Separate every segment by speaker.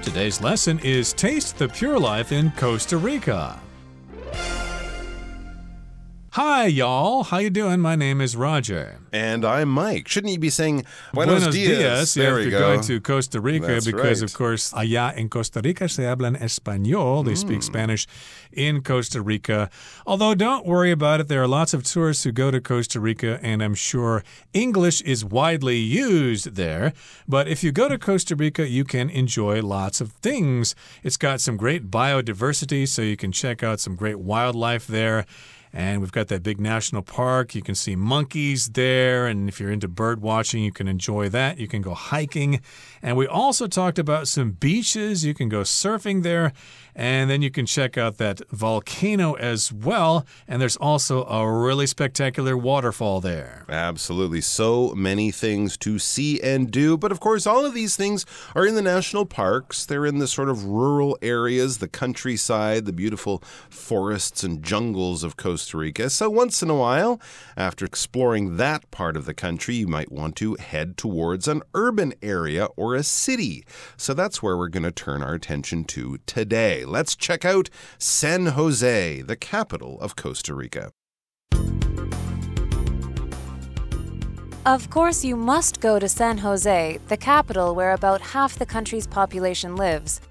Speaker 1: Today's lesson is Taste the Pure Life in Costa Rica. Hi, y'all. How you doing? My name is Roger.
Speaker 2: And I'm Mike. Shouldn't you be saying Buenos dias?
Speaker 1: There
Speaker 2: we
Speaker 1: if
Speaker 2: go.
Speaker 1: you're going to Costa Rica
Speaker 2: That's
Speaker 1: because,
Speaker 2: right.
Speaker 1: of course, allá en Costa Rica se hablan español. They speak Spanish in Costa Rica. Although, don't worry about it. There are lots of tourists who go to Costa Rica, and I'm sure English is widely used there. But if you go to Costa Rica, you can enjoy lots of things. It's got some great biodiversity, so you can check out some great wildlife there. And we've got that big national park. You can see monkeys there. And if you're into bird watching, you can enjoy that. You can go hiking. And we also talked about some beaches. You can go surfing there. And then you can check out that volcano as well. And there's also a really spectacular waterfall there.
Speaker 2: Absolutely. So many things to see and do. But of course, all of these things are in the national parks. They're in the sort of rural areas, the countryside, the beautiful forests and jungles of Costa Rica. So once in a while, after exploring that part of the country, you might want to head towards an urban area or a city. So that's where we're going to turn our attention to today. Let's check out San Jose, the capital of Costa Rica.
Speaker 3: Of course, you must go to San Jose, the capital where about half the country's population lives.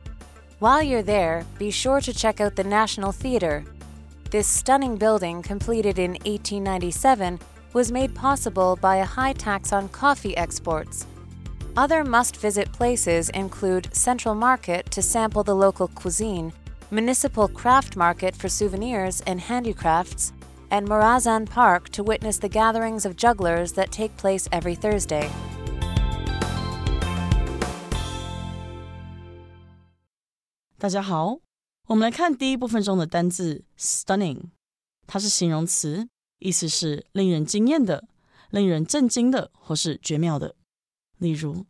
Speaker 3: While you're there, be sure to check out the National Theater. This stunning building, completed in 1897, was made possible by a high tax on coffee exports. Other must-visit places include Central Market to sample the local cuisine, Municipal Craft Market for souvenirs and handicrafts, and Morazan Park to witness the gatherings of jugglers that take place every Thursday.
Speaker 4: 大家好，我们来看第一部分中的单字 stunning， 它是形容词，意思是令人惊艳的、令人震惊的或是绝妙的。例如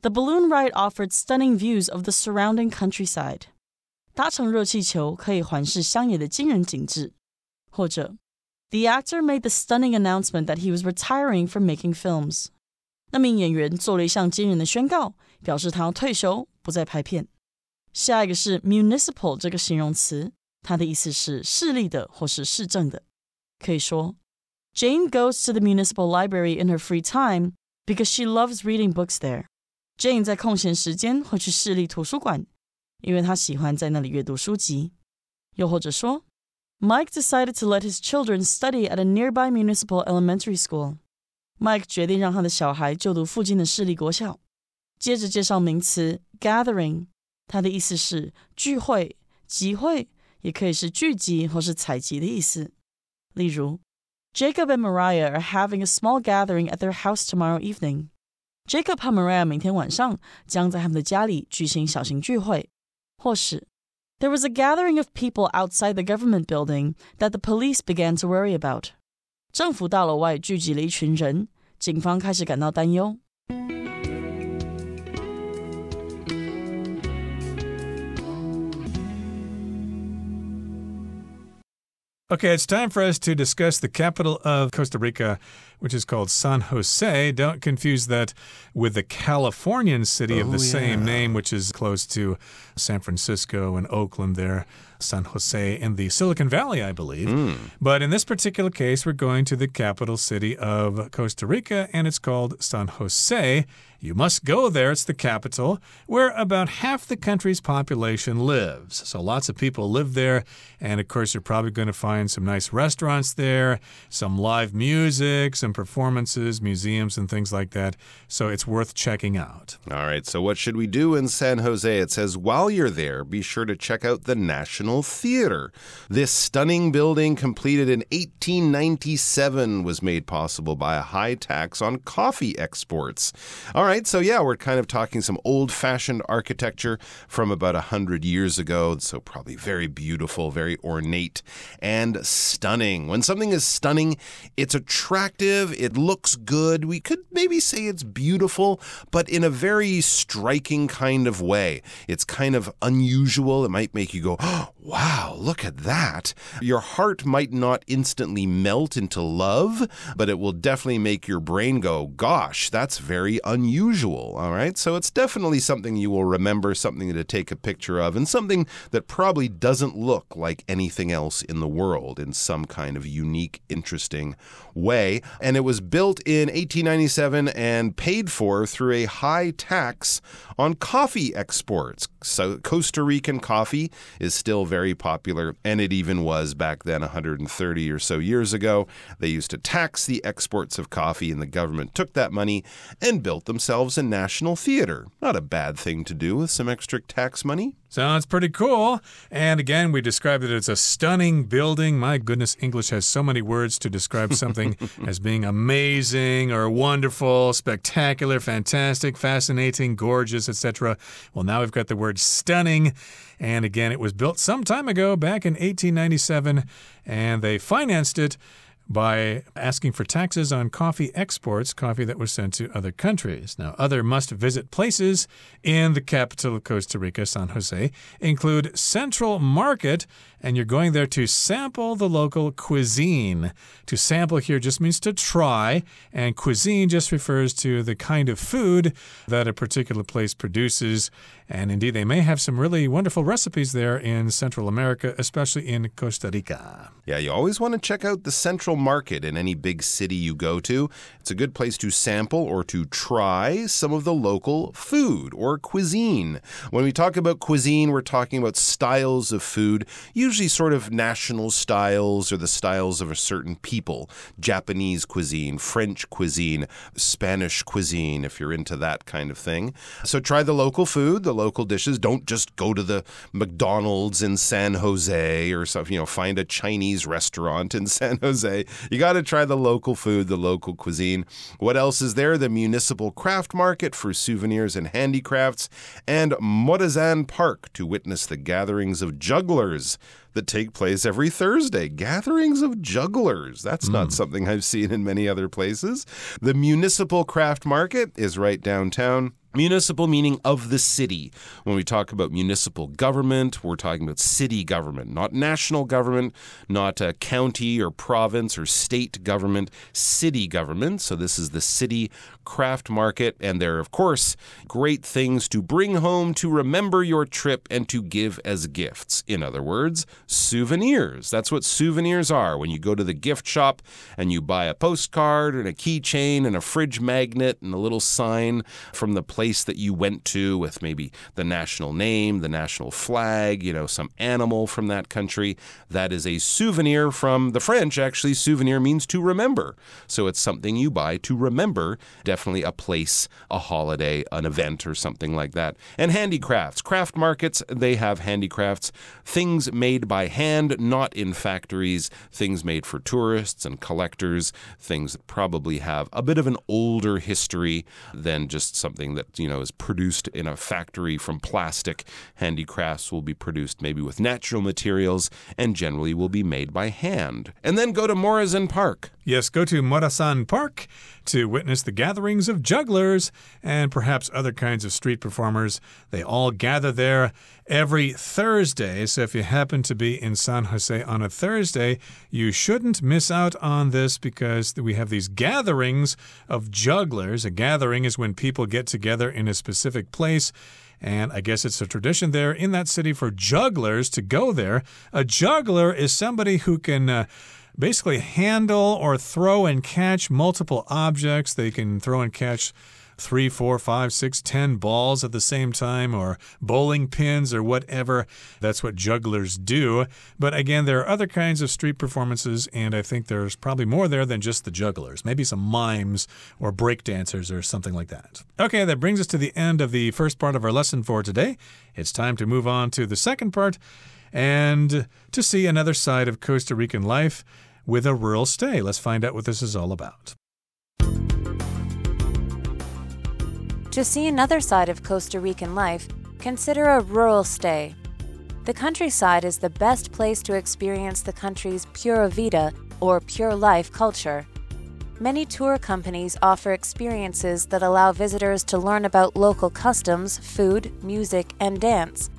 Speaker 4: The balloon ride offered stunning views of the surrounding countryside. 搭乘热气球可以环视乡野的惊人景致。或者 The actor made the stunning announcement that he was retiring from making films. 那名演员做了一项惊人的宣告，表示他要退休，不再拍片。下一个是 municipal 这个形容词，它的意思是市立的或是市政的。可以说 Jane goes to the municipal library in her free time because she loves reading books there. Jane 在空闲时间会去市立图书馆，因为她喜欢在那里阅读书籍。又或者说 Mike decided to let his children study at a nearby municipal elementary school. Mike 决定让他的小孩就读附近的市立国小。接着介绍名词 gathering， 它的意思是聚会、集会，也可以是聚集或是采集的意思。例如 Jacob and Mariah are having a small gathering at their house tomorrow evening. Jacob 和 Mariah 明天晚上将在他们的家里举行小型聚会。或是 There was a gathering of people outside the government building that the police began to worry about. 政府大楼外聚集了一群人，警方开始感到担忧。
Speaker 1: Okay, it's time for us to discuss the capital of Costa Rica, which is called San Jose. Don't confuse that with the Californian city of the same name, which is close to San Francisco and Oakland there. San Jose in the Silicon Valley, I believe. But in this particular case, we're going to the capital city of Costa Rica, and it's called San Jose. You must go there. It's the capital, where about half the country's population lives. So lots of people live there, and of course, you're probably going to find some nice restaurants there, some live music, some performances, museums, and things like that. So it's worth checking out.
Speaker 2: All right, so what should we do in San Jose? It says, while you're there, be sure to check out the National Theater. This stunning building, completed in 1897, was made possible by a high tax on coffee exports. All right, so yeah, we're kind of talking some old-fashioned architecture from about 100 years ago, so probably very beautiful, very ornate, and stunning. When something is stunning, it's attractive, it looks good. We could maybe say it's beautiful, but in a very striking kind of way. It's kind of unusual. It might make you go, oh, wow, look at that. Your heart might not instantly melt into love, but it will definitely make your brain go, gosh, that's very unusual. unusual, all right? So it's definitely something you will remember, something to take a picture of, and something that probably doesn't look like anything else in the world in some kind of unique, interesting way. And it was built in 1897 and paid for through a high tax on coffee exports. So Costa Rican coffee is still very popular, and it even was back then 130 or so years ago. They used to tax the exports of coffee, and the government took that money and built themselves a national theater. Not a bad thing to do with some extra tax money.
Speaker 1: Sounds pretty cool. And again, we described it as a stunning building. My goodness, English has so many words to describe something as being amazing or wonderful, spectacular, fantastic, fascinating, gorgeous, etc. Well, now we've got the word stunning. And again, it was built some time ago, back in 1897, and they financed it by asking for taxes on coffee exports, coffee that was sent to other countries. Now, other must-visit places in the capital of Costa Rica, San Jose, include Central Market, and you're going there to sample the local cuisine. To sample here just means to try, and cuisine just refers to the kind of food that a particular place produces. And indeed, they may have some really wonderful recipes there in Central America, especially in Costa Rica.
Speaker 2: Yeah, you always want to check out the Central Market in any big city you go to. It's a good place to sample or to try some of the local food or cuisine. When we talk about cuisine, we're talking about styles of food, usually sort of national styles or the styles of a certain people. Japanese cuisine, French cuisine, Spanish cuisine, if you're into that kind of thing. So try the local food, the local dishes. Don't just go to the McDonald's in San Jose or something, find a Chinese restaurant in San Jose. You got to try the local food, the local cuisine. What else is there? The municipal craft market for souvenirs and handicrafts, and Morazan Park to witness the gatherings of jugglers that take place every Thursday. Gatherings of jugglers. That's not something I've seen in many other places. The municipal craft market is right downtown. Municipal meaning of the city. When we talk about municipal government, we're talking about city government, not national government, not a county or province or state government, city government. So this is the city craft market, and there are, of course, great things to bring home to remember your trip and to give as gifts. In other words, souvenirs. That's what souvenirs are. When you go to the gift shop and you buy a postcard and a keychain and a fridge magnet and a little sign from the place that you went to with maybe the national name, the national flag, some animal from that country. That is a souvenir from the French. Actually, souvenir means to remember. So it's something you buy to remember, definitely a place, a holiday, an event, or something like that. And handicrafts. Craft markets, they have handicrafts, things made by hand, not in factories, things made for tourists and collectors, things that probably have a bit of an older history than just something that is produced in a factory from plastic. Handicrafts will be produced maybe with natural materials and generally will be made by hand. And then go to Morazan Park.
Speaker 1: Yes, go to Morazan Park to witness the gatherings of jugglers and perhaps other kinds of street performers. They all gather there every Thursday. So if you happen to be in San Jose on a Thursday, you shouldn't miss out on this because we have these gatherings of jugglers. A gathering is when people get together in a specific place. And I guess it's a tradition there in that city for jugglers to go there. A juggler is somebody who can basically handle or throw and catch multiple objects. They can throw and catch 3, 4, 5, 6, 10 balls at the same time, or bowling pins or whatever. That's what jugglers do. But again, there are other kinds of street performances, and I think there's probably more there than just the jugglers. Maybe some mimes or breakdancers or something like that. Okay, that brings us to the end of the first part of our lesson for today. It's time to move on to the second part and to see another side of Costa Rican life with a rural stay. Let's find out what this is all about.
Speaker 3: To see another side of Costa Rican life, consider a rural stay. The countryside is the best place to experience the country's pura vida, or pure life culture. Many tour companies offer experiences that allow visitors to learn about local customs, food, music, and dance.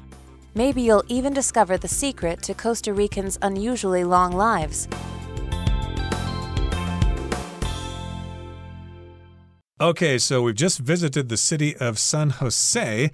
Speaker 3: Maybe you'll even discover the secret to Costa Ricans' unusually long lives.
Speaker 1: Okay, so we've just visited the city of San Jose.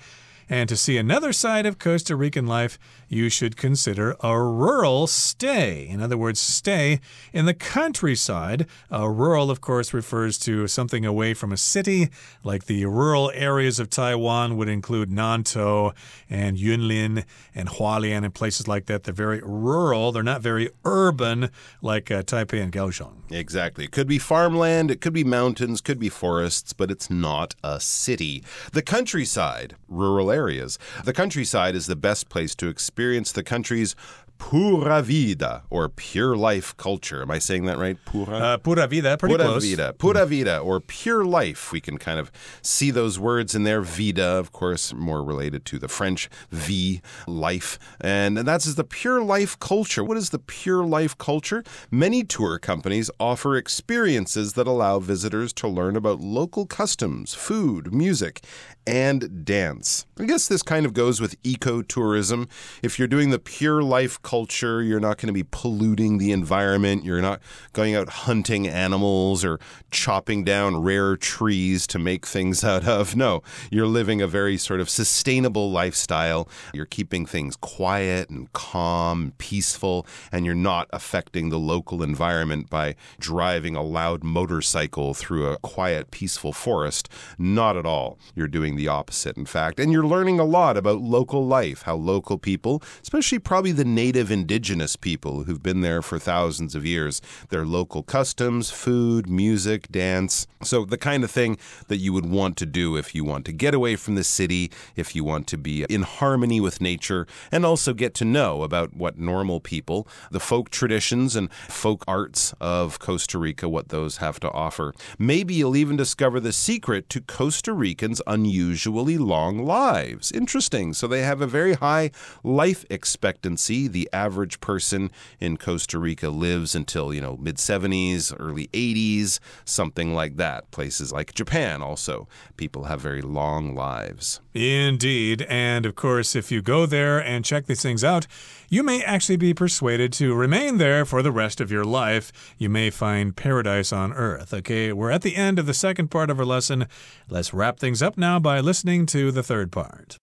Speaker 1: And to see another side of Costa Rican life, you should consider a rural stay. In other words, stay in the countryside. Rural, of course, refers to something away from a city, like the rural areas of Taiwan would include Nantou and Yunlin and Hualien and places like that. They're very rural. They're not very urban like Taipei and Kaohsiung.
Speaker 2: Exactly. It could be farmland, it could be mountains, could be forests, but it's not a city. The countryside, rural areas. The countryside is the best place to experience the country's pura vida, or pure life culture. Am I saying that right?
Speaker 1: Pura vida, pretty
Speaker 2: pura
Speaker 1: close.
Speaker 2: Vida. Pura vida, or pure life. We can kind of see those words in there. Vida, of course, more related to the French vie, life. And that's the pure life culture. What is the pure life culture? Many tour companies offer experiences that allow visitors to learn about local customs, food, music, and dance. I guess this kind of goes with ecotourism. If you're doing the pure life culture, you're not going to be polluting the environment. You're not going out hunting animals or chopping down rare trees to make things out of. No, you're living a very sort of sustainable lifestyle. You're keeping things quiet and calm, peaceful, and you're not affecting the local environment by driving a loud motorcycle through a quiet, peaceful forest. Not at all. You're doing the opposite, in fact. And you're learning a lot about local life, how local people, especially probably the native indigenous people who've been there for thousands of years, their local customs, food, music, dance. So the kind of thing that you would want to do if you want to get away from the city, if you want to be in harmony with nature, and also get to know about what normal people, the folk traditions and folk arts of Costa Rica, what those have to offer. Maybe you'll even discover the secret to Costa Ricans' unusually long lives. Interesting. So they have a very high life expectancy. The average person in Costa Rica lives until, mid-70s, early 80s, something like that. Places like Japan also, people have very long lives.
Speaker 1: Indeed. And of course, if you go there and check these things out, you may actually be persuaded to remain there for the rest of your life. You may find paradise on earth. Okay, we're at the end of the second part of our lesson. Let's wrap things up now by listening to the third part.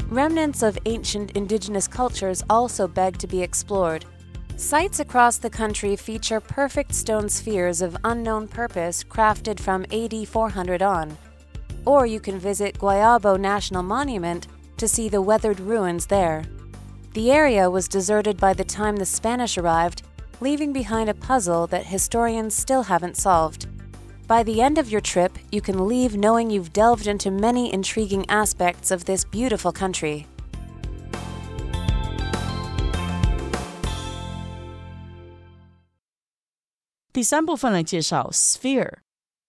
Speaker 3: Remnants of ancient indigenous cultures also beg to be explored. Sites across the country feature perfect stone spheres of unknown purpose crafted from AD 400 on. Or you can visit Guayabo National Monument to see the weathered ruins there. The area was deserted by the time the Spanish arrived, leaving behind a puzzle that historians still haven't solved. By the end of your trip, you can leave knowing you've delved into many intriguing aspects of this beautiful country.
Speaker 4: 第三部分来介绍 sphere，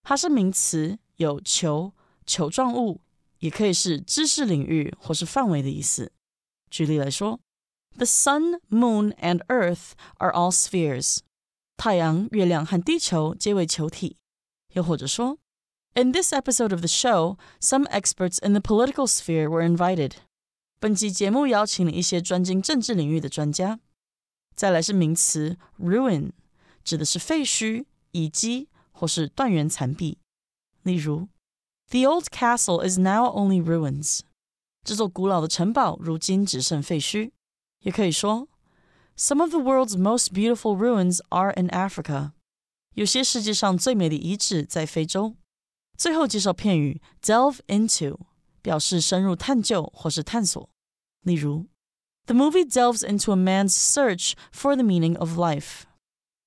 Speaker 4: 它是名词，有球、球状物，也可以是知识领域或是范围的意思。举例来说 ，The sun, moon, and earth are all spheres. 太阳、月亮和地球皆为球体。又或者说 ，In this episode of the show, some experts in the political sphere were invited. 本集节目邀请了一些专精政治领域的专家。再来是名词 ruin， 指的是废墟、遗迹或是断垣残壁。例如 The old castle is now only ruins. 这座古老的城堡如今只剩废墟。也可以说 Some of the world's most beautiful ruins are in Africa. 有些世界上最美的遗址在非洲。最后介绍片语 delve into， 表示深入探究或是探索。例如 The movie delves into a man's search for the meaning of life.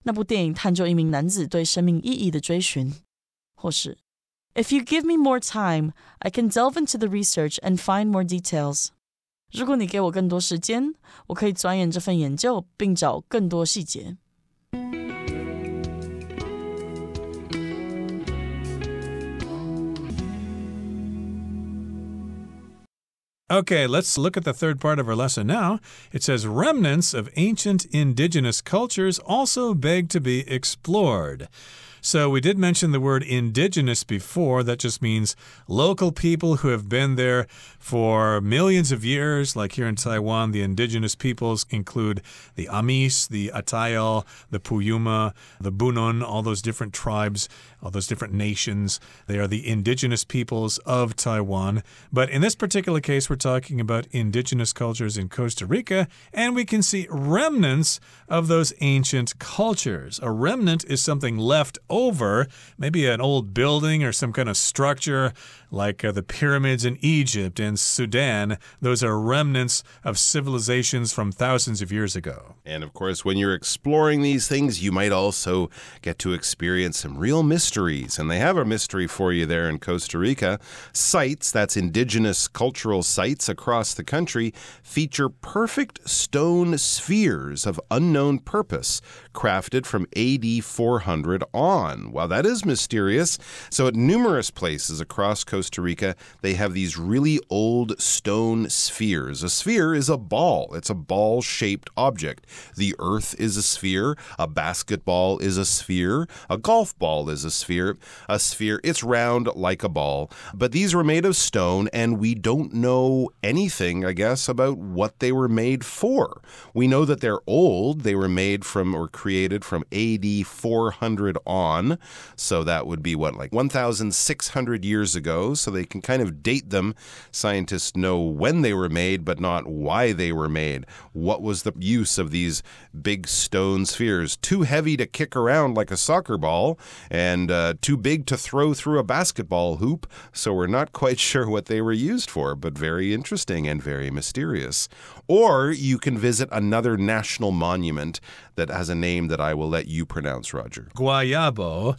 Speaker 4: 那部电影探究一名男子对生命意义的追寻。或是 If you give me more time, I can delve into the research and find more details. 如果你给我更多时间，我可以钻研这份研究并找更多细节。
Speaker 1: Okay, let's look at the third part of our lesson now. It says remnants of ancient indigenous cultures also beg to be explored. So we did mention the word indigenous before. That just means local people who have been there for millions of years. Like here in Taiwan, the indigenous peoples include the Amis, the Atayal, the Puyuma, the Bunun, all those different tribes, all those different nations. They are the indigenous peoples of Taiwan. But in this particular case, we're talking about indigenous cultures in Costa Rica, and we can see remnants of those ancient cultures. A remnant is something left over, maybe an old building or some kind of structure like the pyramids in Egypt and Sudan. Those are remnants of civilizations from thousands of years ago.
Speaker 2: And of course, when you're exploring these things, you might also get to experience some real mysteries. And they have a mystery for you there in Costa Rica. Sites, that's indigenous cultural sites across the country, feature perfect stone spheres of unknown purpose, crafted from AD 400 on. Wow, that is mysterious. So at numerous places across Costa Rica, they have these really old stone spheres. A sphere is a ball. It's a ball-shaped object. The earth is a sphere. A basketball is a sphere. A golf ball is a sphere. A sphere, it's round like a ball. But these were made of stone, and we don't know anything, I guess, about what they were made for. We know that they're old. They were made from or created from AD 400 on. So that would be what, like 1,600 years ago. So they can kind of date them. Scientists know when they were made, but not why they were made. What was the use of these big stone spheres? Too heavy to kick around like a soccer ball, and too big to throw through a basketball hoop. So we're not quite sure what they were used for, but very interesting and very mysterious. Or you can visit another national monument that has a name that I will let you pronounce, Roger.
Speaker 1: Guayabo.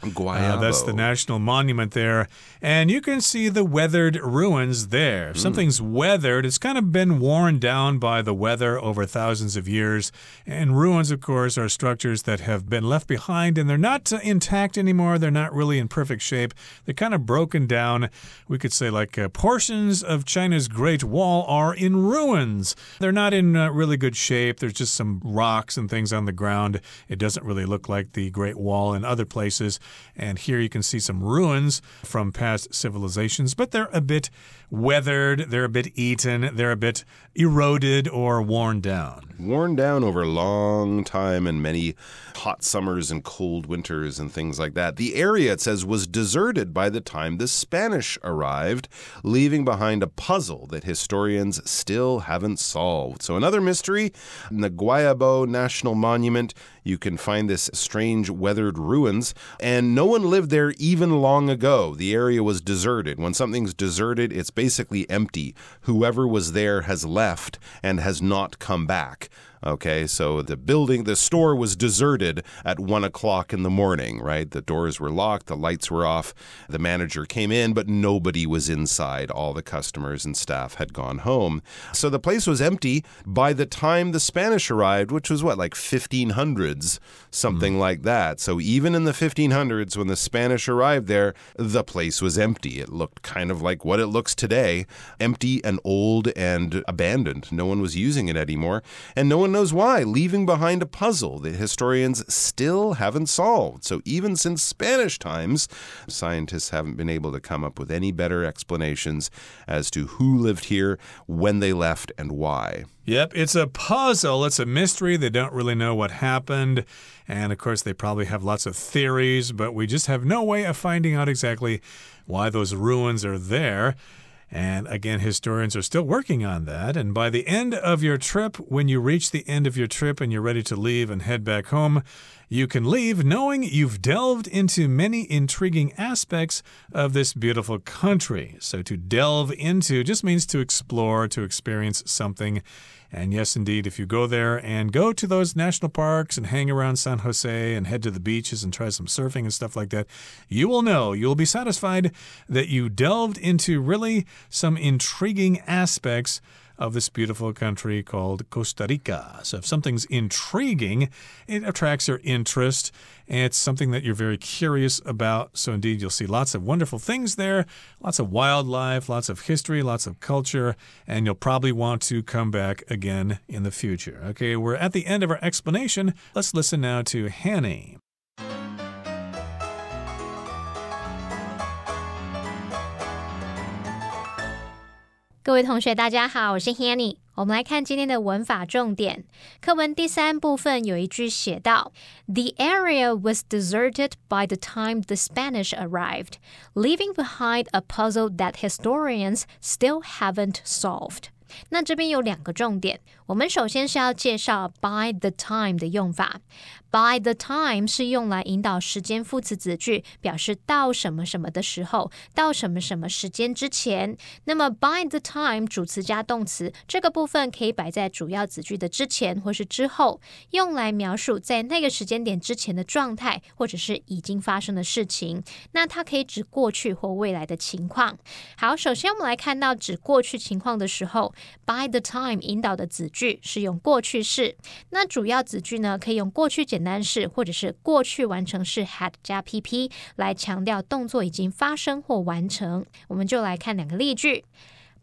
Speaker 1: That's the national monument there. And you can see the weathered ruins there. If something's weathered, it's kind of been worn down by the weather over thousands of years. And ruins, of course, are structures that have been left behind, and they're not intact anymore. They're not really in perfect shape. They're kind of broken down. We could say like portions of China's Great Wall are in ruins. They're not in really good shape. There's just some rocks and things on the ground. It doesn't really look like the Great Wall in other places. And here you can see some ruins from past civilizations, but they're a bit weathered, they're a bit eaten, they're a bit eroded or worn down.
Speaker 2: Worn down over a long time and many hot summers and cold winters and things like that. The area, it says, was deserted by the time the Spanish arrived, leaving behind a puzzle that historians still haven't solved. So another mystery, in the Guayabo National Monument, you can find this strange weathered ruins, and no one lived there even long ago. The area was deserted. When something's deserted, it's basically empty. Whoever was there has left and has not come back. Okay, so the store was deserted at 1 o'clock in the morning, right? The doors were locked, the lights were off. The manager came in, but nobody was inside. All the customers and staff had gone home. So the place was empty by the time the Spanish arrived, which was what, like 1500s, something like that. So even in the 1500s, when the Spanish arrived there, the place was empty. It looked kind of like what it looks today, empty and old and abandoned. No one was using it anymore, and no one knows why, leaving behind a puzzle that historians still haven't solved. So even since Spanish times, scientists haven't been able to come up with any better explanations as to who lived here, when they left, and why.
Speaker 1: Yep, it's a puzzle. It's a mystery. They don't really know what happened. And of course, they probably have lots of theories, but we just have no way of finding out exactly why those ruins are there. And again, historians are still working on that. And by the end of your trip, when you reach the end of your trip and you're ready to leave and head back home, you can leave knowing you've delved into many intriguing aspects of this beautiful country. So to delve into just means to explore, to experience something. And yes, indeed, if you go there and go to those national parks and hang around San Jose and head to the beaches and try some surfing and stuff like that, you will know, you'll be satisfied that you delved into really some intriguing aspects of this beautiful country called Costa Rica. So if something's intriguing, it attracts your interest. And it's something that you're very curious about. So indeed, you'll see lots of wonderful things there, lots of wildlife, lots of history, lots of culture, and you'll probably want to come back again in the future. Okay, we're at the end of our explanation. Let's listen now to Hanny.
Speaker 5: 各位同学大家好，我是 Hanny。 我们来看今天的文法重点。课文第3部分有一句写到 The area was deserted by the time the Spanish arrived, leaving behind a puzzle that historians still haven't solved. 那这边有2个重点，我们首先是要介绍 by the time 的用法。 By the time 是用来引导时间副词子句，表示到什么什么的时候，到什么什么时间之前。那么 by the time 主词加动词，这个部分可以摆在主要子句的之前或是之后，用来描述在那个时间点之前的状态，或者是已经发生的事情。那它可以指过去或未来的情况。好，首先我们来看到指过去情况的时候， by the time 引导的子句是用过去式，那主要子句呢可以用过去简单式或者是过去完成式 had 加 PP 来强调动作已经发生或完成。我们就来看2个例句。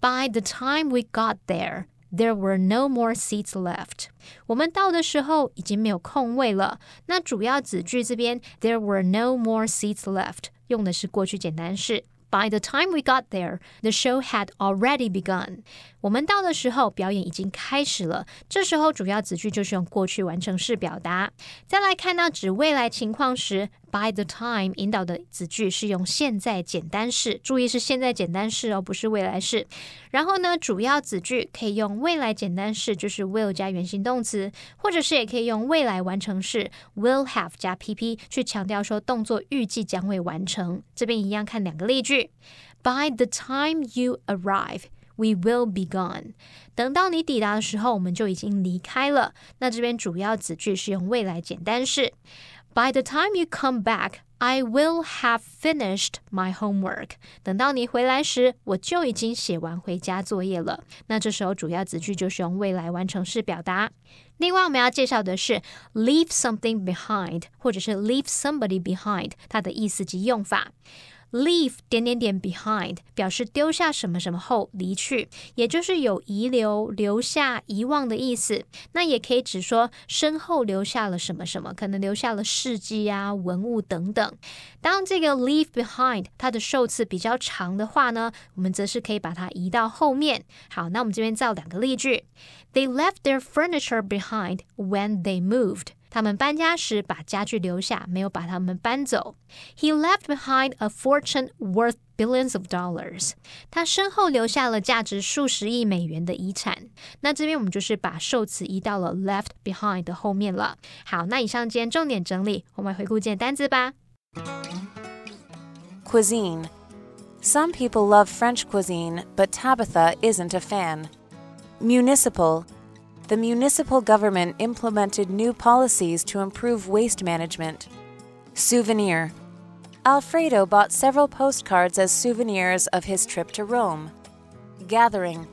Speaker 5: By the time we got there, there were no more seats left. 我们到的时候已经没有空位了。那主要子句这边 there were no more seats left 用的是过去简单式。By the time we got there, the show had already begun. 我们到的时候，表演已经开始了。这时候主要子句就是用过去完成式表达。再来看到指未来情况时， by the time 引导的子句是用现在简单式，注意是现在简单式哦，不是未来式。然后呢，主要子句可以用未来简单式，就是 will 加原形动词，或者是也可以用未来完成式 will have 加 PP 去强调说动作预计将会完成。这边一样看2个例句。 By the time you arrive, we will be gone. 等到你抵达的时候，我们就已经离开了。那这边主要子句是用未来简单式。 By the time you come back, I will have finished my homework. 等到你回来时，我就已经写完回家作业了。那这时候主要子句就是用未来完成式表达。另外我们要介绍的是 leave something behind 或者是 leave somebody behind 它的意思及用法。Leave ... behind 表示丢下什么什么后离去，也就是有遗留、留下、遗忘的意思。那也可以指说身后留下了什么什么，可能留下了事迹啊、文物等等。当这个 leave behind 它的受词比较长的话呢，我们则是可以把它移到后面。好，那我们这边造2个例句。 They left their furniture behind when they moved. 他们搬家时把家具留下，没有把它们搬走。 He left behind a fortune worth billions of dollars. 他身后留下了价值数十亿美元的遗产。那这边我们就是把受词移到了 left behind 的后面了。好，那以上今天重点整理，我们回顾今天单字吧。
Speaker 3: Cuisine. Some people love French cuisine, but Tabitha isn't a fan. Municipal. The municipal government implemented new policies to improve waste management. Souvenir. Alfredo bought several postcards as souvenirs of his trip to Rome. Gathering.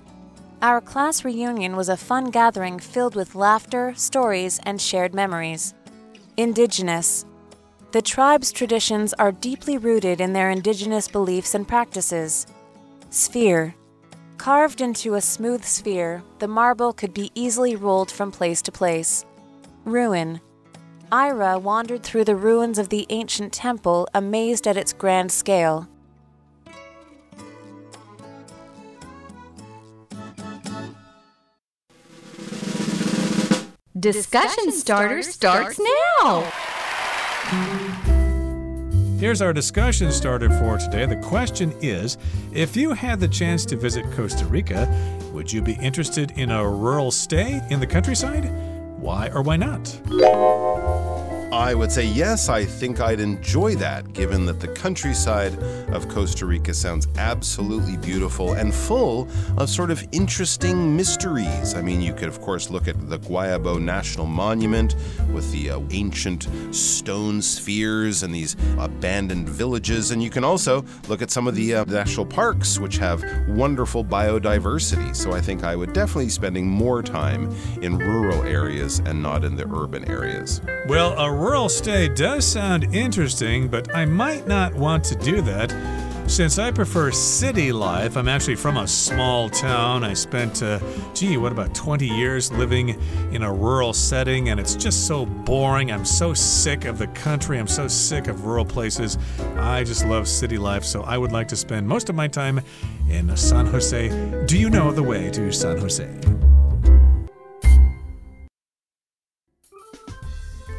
Speaker 3: Our class reunion was a fun gathering filled with laughter, stories, and shared memories. Indigenous. The tribe's traditions are deeply rooted in their indigenous beliefs and practices. Sphere. Carved into a smooth sphere, the marble could be easily rolled from place to place. Ruin. Ira wandered through the ruins of the ancient temple, amazed at its grand scale.
Speaker 6: Discussion Starter starts now!
Speaker 1: Here's our discussion starter for today. The question is, if you had the chance to visit Costa Rica, would you be interested in a rural stay in the countryside? Why or why not?
Speaker 2: I would say yes, I think I'd enjoy that, given that the countryside of Costa Rica sounds absolutely beautiful and full of sort of interesting mysteries. I mean, you could, of course, look at the Guayabo National Monument with the ancient stone spheres and these abandoned villages. And you can also look at some of the national parks, which have wonderful biodiversity. So I think I would definitely be spending more time in rural areas and not in the urban areas.
Speaker 1: Well, a rural stay does sound interesting, but I might not want to do that. Since I prefer city life, I'm actually from a small town. I spent, about 20 years living in a rural setting, and it's just so boring. I'm so sick of the country. I'm so sick of rural places. I just love city life, so I would like to spend most of my time in San Jose. Do you know the way to San Jose?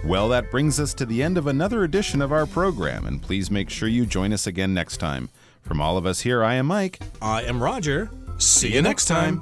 Speaker 2: Well, that brings us to the end of another edition of our program, and please make sure you join us again next time. From all of us here, I am Mike.
Speaker 1: I am Roger. See you next time.